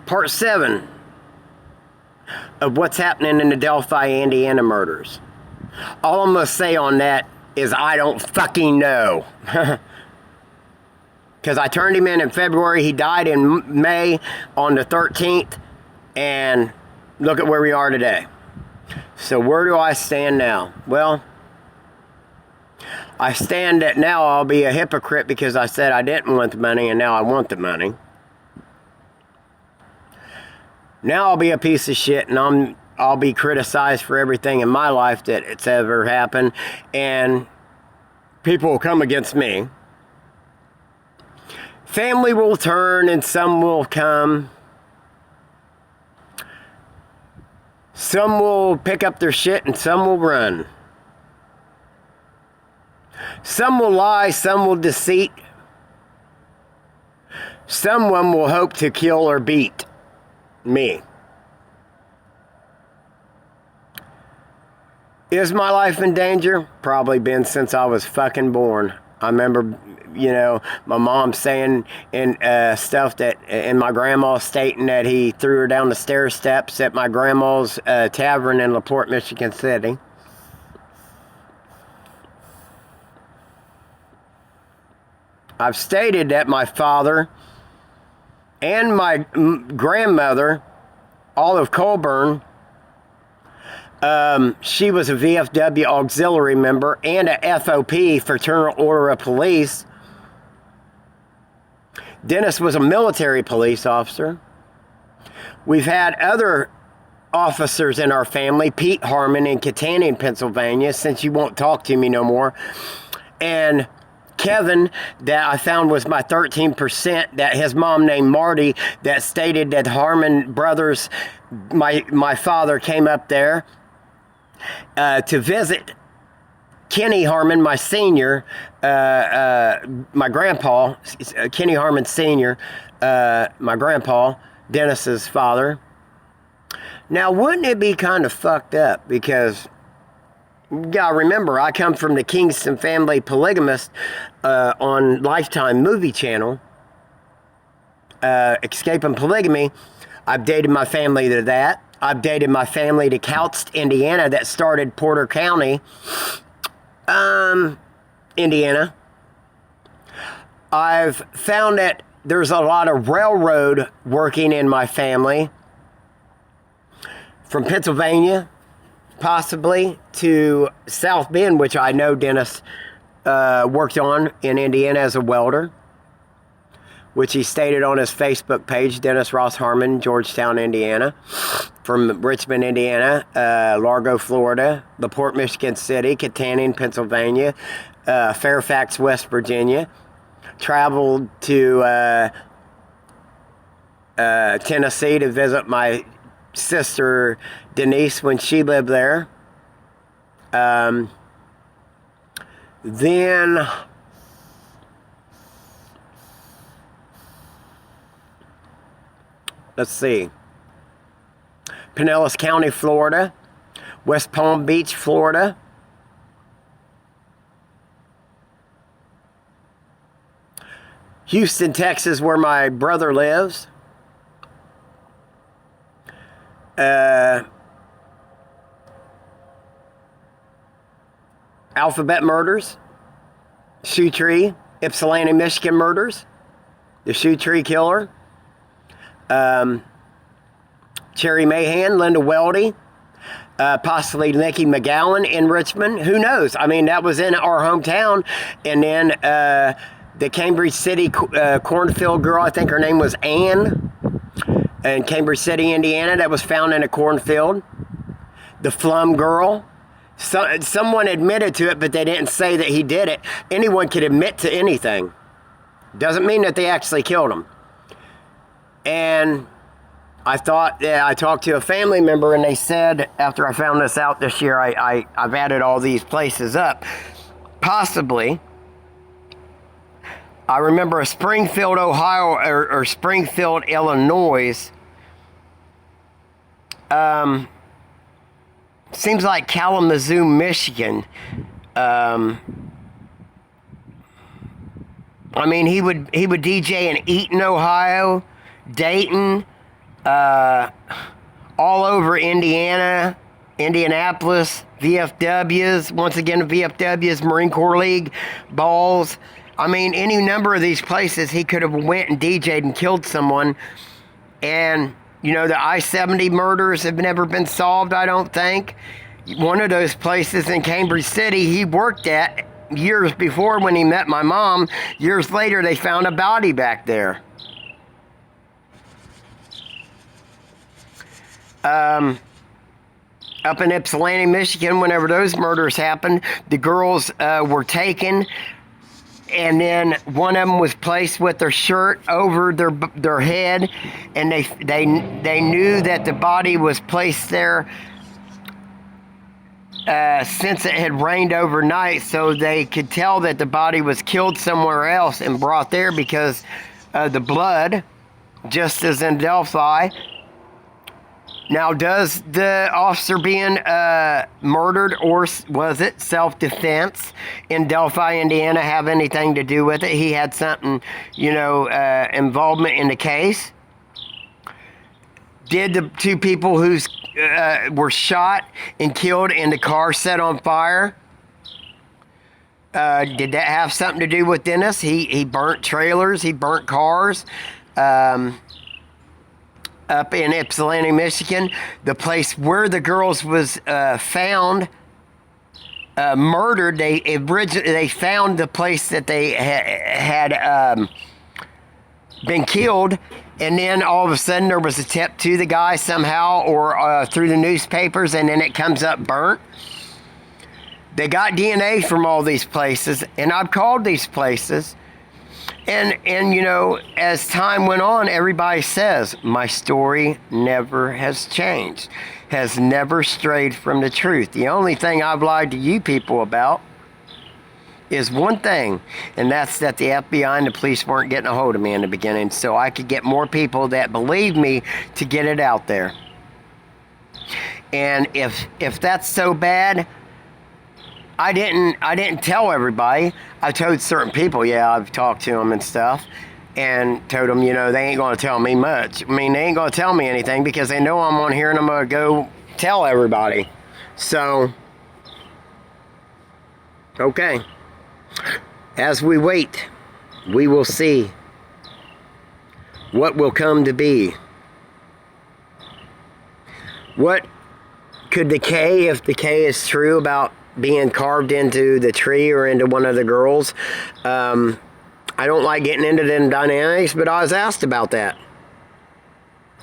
Part 7 of what's happening in the Delphi, Indiana murders. All I'm going to say on that is I don't fucking know. Because I turned him in February. He died in May on the 13th. And look at where we are today. So where do I stand now? Well, I stand that now I'll be a hypocrite because I said I didn't want the money and now I want the money. Now I'll be a piece of shit and I'll be criticized for everything in my life that it's ever happened, and people will come against me. Family will turn and some will come. Some will pick up their shit and some will run. Some will lie, some will deceit. Someone will hope to kill or beat me. Is my life in danger? Probably been since I was fucking born. I remember, my mom saying in stuff that, and my grandma stating that he threw her down the stair steps at my grandma's tavern in LaPorte, Michigan City. I've stated that my father and my grandmother, Olive Colburn, she was a VFW auxiliary member and a FOP, Fraternal Order of Police. Dennis was a military police officer. We've had other officers in our family, Pete Harmon in Kittanning, Pennsylvania, since you won't talk to me no more. And Kevin, that I found was my 13%, that his mom named Marty, that stated that Harmon brothers, my father came up there to visit Kenny Harmon, my senior, my grandpa, Kenny Harmon Sr., my grandpa, Dennis's father. Now, wouldn't it be kind of fucked up? Because, you gotta remember, I come from the Kingston Family Polygamist on Lifetime Movie Channel, Escaping Polygamy. I've dated my family to that. I've dated my family to Couched, Indiana, that started Porter County, Indiana. I've found that there's a lot of railroad working in my family, from Pennsylvania, possibly, to South Bend, which I know Dennis worked on in Indiana as a welder, which he stated on his Facebook page, Dennis Ross Harmon, Georgetown, Indiana, from Richmond, Indiana, Largo, Florida, LaPorte, Michigan City, Kittanning, Pennsylvania, Fairfax, West Virginia, traveled to Tennessee to visit my sister Denise when she lived there. Then let's see, Pinellas County, Florida, West Palm Beach, Florida, Houston, Texas, where my brother lives, Alphabet Murders, Shoe Tree, Ypsilanti, Michigan Murders, the Shoe Tree Killer, Cherry Mahan, Linda Weldy, possibly Nikki McGowan in Richmond. Who knows? I mean, that was in our hometown. And then the Cambridge City cornfield girl, I think her name was Ann, in Cambridge City, Indiana, that was found in a cornfield. The Flum girl. Someone admitted to it, but they didn't say that he did it. Anyone could admit to anything. Doesn't mean that they actually killed him. And I thought, I talked to a family member and they said, after I found this out this year, I've added all these places up. Possibly, I remember a Springfield, Ohio, or Springfield, Illinois. Seems like Kalamazoo, Michigan. I mean, he would DJ in Eaton, Ohio, Dayton, all over Indiana, Indianapolis, VFWs, once again, VFWs, Marine Corps League, balls. I mean, any number of these places he could have went and DJ'd and killed someone. And, you know, the I-70 murders have never been solved, I don't think. One of those places in Cambridge City he worked at years before when he met my mom. Years later, they found a body back there. Up in Ypsilanti, Michigan, whenever those murders happened, the girls were taken, and then one of them was placed with their shirt over their head, and they knew that the body was placed there since it had rained overnight, so they could tell that the body was killed somewhere else and brought there because the blood, just as in Delphi. Now, does the officer being murdered, or was it self-defense in Delphi, Indiana, have anything to do with it? He had something, you know, involvement in the case. Did the two people who were shot and killed in the car set on fire, did that have something to do with Dennis? He burnt trailers, he burnt cars. Up in Ypsilanti, Michigan, the place where the girls was found murdered. They found the place that they had been killed, and then all of a sudden there was a tip to the guy somehow, or through the newspapers, and then it comes up burnt. They got DNA from all these places, and I've called these places. And you know, as time went on, everybody says, my story never has changed, has never strayed from the truth. The only thing I've lied to you people about is one thing, and that's that the FBI and the police weren't getting a hold of me in the beginning, so I could get more people that believe me to get it out there. And if that's so bad, I didn't tell everybody. I told certain people, yeah, I've talked to them and stuff, and told them, you know, they ain't going to tell me much. I mean, they ain't going to tell me anything because they know I'm on here and I'm going to go tell everybody. So, okay. As we wait, we will see what will come to be. What could decay, if decay is true about being carved into the tree or into one of the girls. I don't like getting into them dynamics, but I was asked about that.